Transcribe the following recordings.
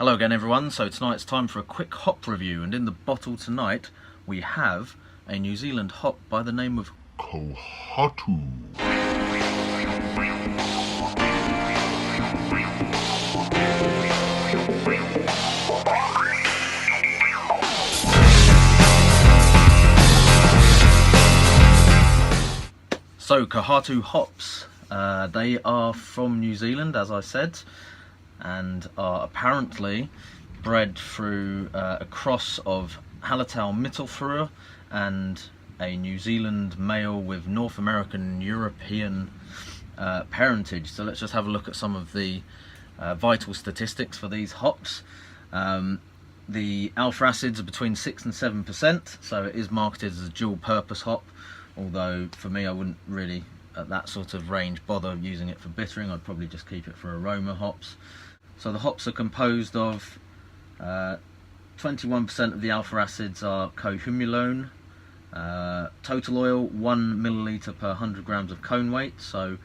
Hello again everyone, so tonight it's time for a quick hop review, and in the bottle tonight we have a New Zealand hop by the name of Kohatu. So Kohatu hops, they are from New Zealand as I said, and are apparently bred through a cross of Hallertau Mittelfrühe and a New Zealand male with North American and European parentage. So let's just have a look at some of the vital statistics for these hops. The alpha acids are between 6 and 7%, so it is marketed as a dual purpose hop, although for me I wouldn't really at that sort of range bother using it for bittering. I'd probably just keep it for aroma hops. So the hops are composed of 21% of the alpha acids are cohumulone. Total oil 1 milliliter per 100 grams of cone weight, so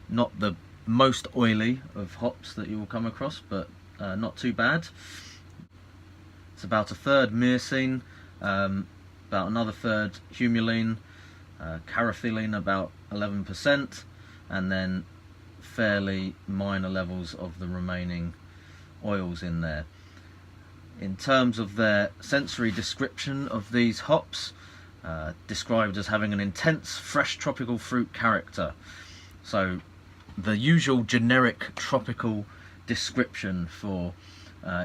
not the most oily of hops that you will come across, but not too bad. It's about a third myrcene, about another third humulene, carotene about 11%, and then fairly minor levels of the remaining oils in there. In terms of their sensory description of these hops, described as having an intense fresh tropical fruit character. So the usual generic tropical description for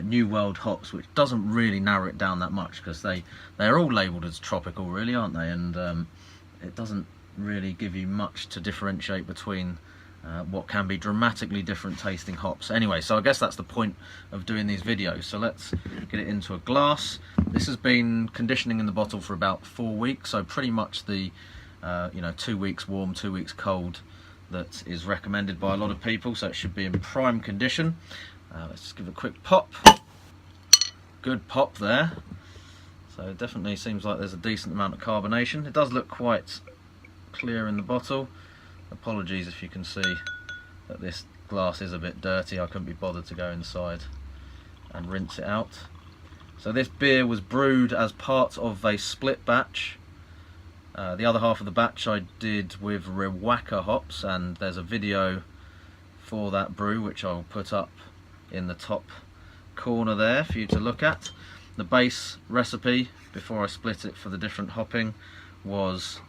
New World hops, which doesn't really narrow it down that much, because they're all labelled as tropical really, aren't they? And it doesn't really give you much to differentiate between what can be dramatically different tasting hops. Anyway, so I guess that's the point of doing these videos. So let's get it into a glass. This has been conditioning in the bottle for about 4 weeks, so pretty much the 2 weeks warm, 2 weeks cold that is recommended by a lot of people, so it should be in prime condition. Let's just give it a quick pop. Good pop there. So it definitely seems like there's a decent amount of carbonation. It does look quite clear in the bottle. Apologies if you can see that this glass is a bit dirty. I couldn't be bothered to go inside and rinse it out. So this beer was brewed as part of a split batch. The other half of the batch I did with Riwaka hops, and there's a video for that brew which I'll put up in the top corner there for you to look at. The base recipe before I split it for the different hopping was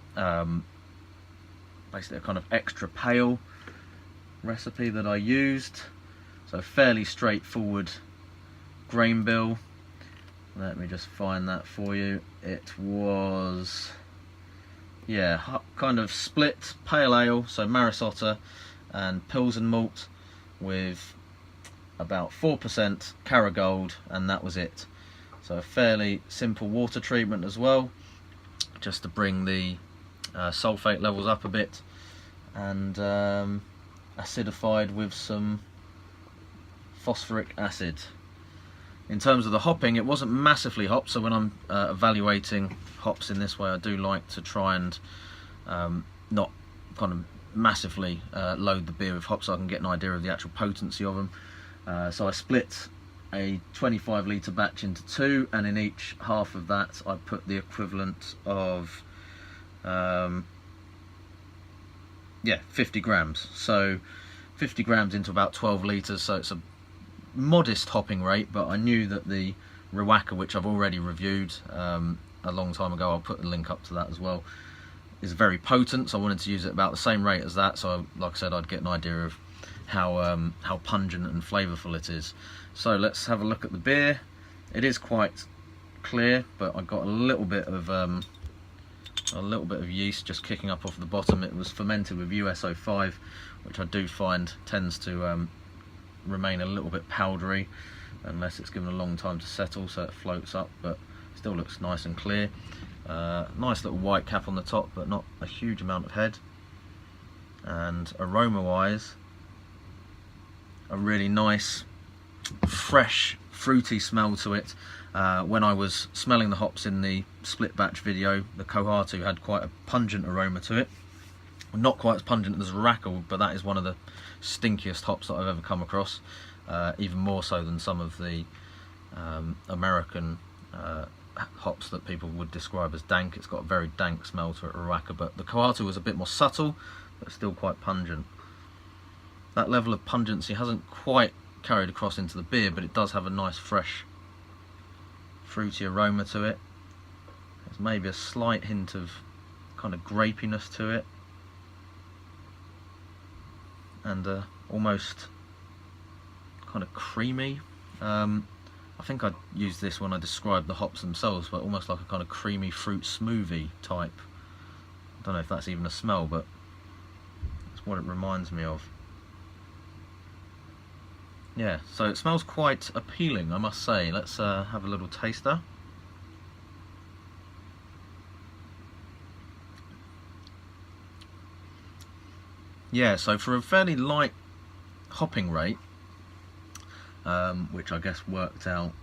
basically a kind of extra pale recipe that I used, so fairly straightforward grain bill. Let me just find that for you. It was, yeah, kind of split pale ale, so Marisotta and Pilsen malt with about 4% Karagold, and that was it. So a fairly simple water treatment as well, just to bring the sulfate levels up a bit, and acidified with some phosphoric acid. In terms of the hopping, it wasn't massively hopped, so when I'm evaluating hops in this way, I do like to try and not kind of massively load the beer with hops, so I can get an idea of the actual potency of them. So I split a 25 litre batch into two, and in each half of that I put the equivalent of 50 grams. So 50 grams into about 12 litres, so it's a modest hopping rate, but I knew that the Riwaka, which I've already reviewed a long time ago, I'll put the link up to that as well, is very potent, so I wanted to use it about the same rate as that, so like I said, I'd get an idea of how pungent and flavourful it is. So let's have a look at the beer. It is quite clear, but I got a little bit of yeast just kicking up off the bottom. It was fermented with USO5, which I do find tends to remain a little bit powdery unless it's given a long time to settle, so it floats up, but still looks nice and clear. Nice little white cap on the top, but not a huge amount of head. And aroma wise, a really nice fresh fruity smell to it. When I was smelling the hops in the split batch video, the Kohatu had quite a pungent aroma to it. Not quite as pungent as Riwaka, but that is one of the stinkiest hops that I've ever come across, even more so than some of the American hops that people would describe as dank. It's got a very dank smell to it, Ruaka, but the Kohatu was a bit more subtle, but still quite pungent. That level of pungency hasn't quite carried across into the beer, but it does have a nice fresh fruity aroma to it. There's maybe a slight hint of kind of grapiness to it, and almost kind of creamy. I think I used this when I described the hops themselves, but almost like a kind of creamy fruit smoothie type. I don't know if that's even a smell, but that's what it reminds me of. Yeah, so it smells quite appealing, I must say. Let's have a little taster. Yeah, so for a fairly light hopping rate, which I guess worked out,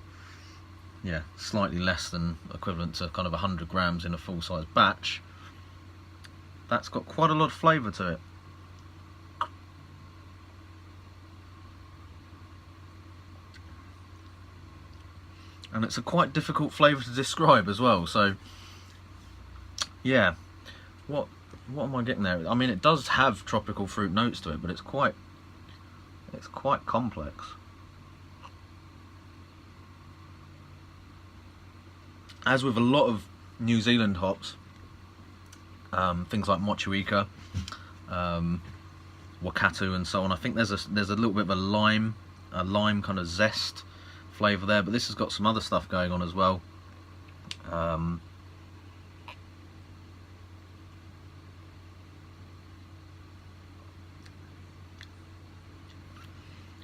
yeah, slightly less than equivalent to kind of 100 grams in a full-size batch, that's got quite a lot of flavour to it. And it's a quite difficult flavour to describe as well, so yeah, what am I getting there? I mean, it does have tropical fruit notes to it, but it's quite complex. As with a lot of New Zealand hops, things like Motueka, Kohatu and so on, I think there's a little bit of a lime kind of zest flavour there, but this has got some other stuff going on as well.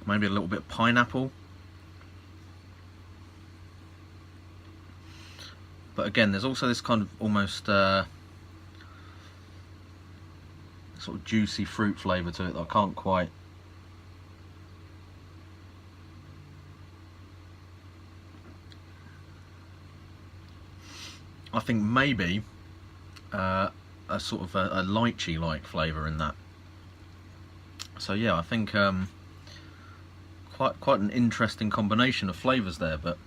Maybe a little bit of pineapple. But again, there's also this kind of almost sort of juicy fruit flavour to it that I can't quite... I think maybe a sort of a lychee-like flavour in that. So yeah, I think quite an interesting combination of flavours there, but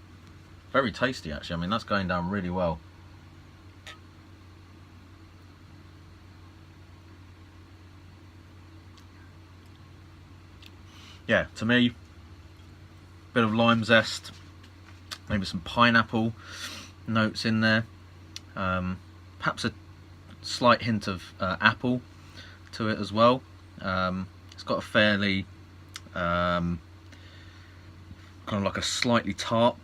very tasty actually. I mean, that's going down really well. Yeah, to me, bit of lime zest, maybe some pineapple notes in there, perhaps a slight hint of apple to it as well. It's got a fairly kind of like a slightly tart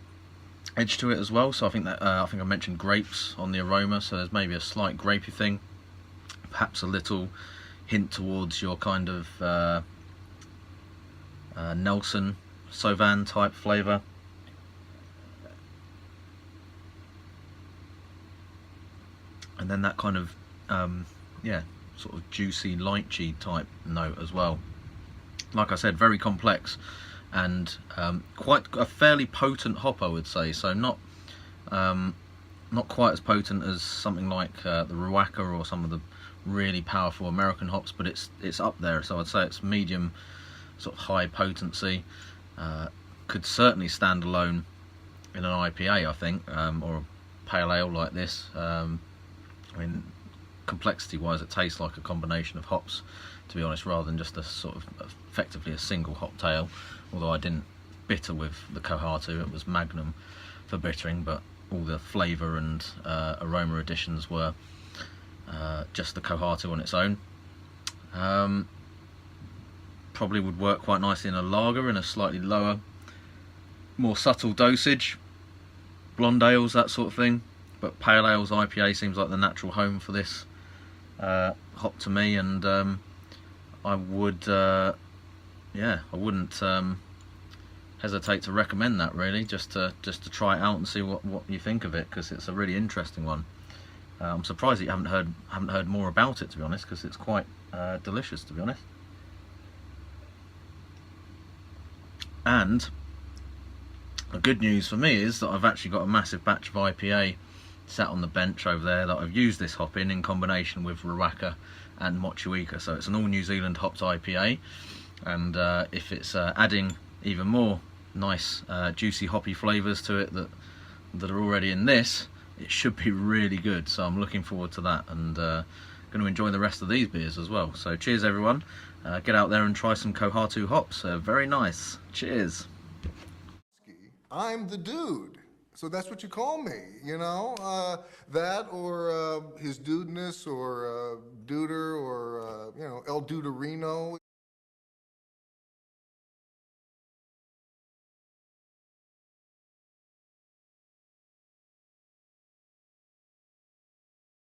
edge to it as well, so I think that I mentioned grapes on the aroma, so there's maybe a slight grapey thing, perhaps a little hint towards your kind of Nelson Sauvin type flavour. And then that kind of yeah, sort of juicy lychee type note as well. Like I said, very complex and quite a fairly potent hop, I would say. So not quite as potent as something like the Ruaka or some of the really powerful American hops, but it's up there. So I'd say it's medium, sort of high potency. Could certainly stand alone in an IPA, I think, or a pale ale like this. I mean, complexity-wise, it tastes like a combination of hops, to be honest, rather than just a sort of effectively a single hop tail. Although I didn't bitter with the Kohatu, it was Magnum for bittering, but all the flavour and aroma additions were just the Kohatu on its own. Probably would work quite nicely in a lager in a slightly lower, more subtle dosage, blonde ales, that sort of thing. But pale ales, IPA seems like the natural home for this hop to me, and I would, yeah, I wouldn't hesitate to recommend that, really, just to try it out and see what you think of it, because it's a really interesting one. I'm surprised that you haven't heard more about it, to be honest, because it's quite delicious, to be honest. And the good news for me is that I've actually got a massive batch of IPA sat on the bench over there that I've used this hop in combination with Ruaka and Motueka. So it's an all New Zealand hopped IPA, and if it's adding even more nice juicy hoppy flavours to it that are already in this, it should be really good. So I'm looking forward to that, and going to enjoy the rest of these beers as well. So cheers everyone, get out there and try some Kohatu hops, very nice. Cheers. I'm the dude. So that's what you call me, you know? That or his dudeness or Duder or, you know, El Duderino.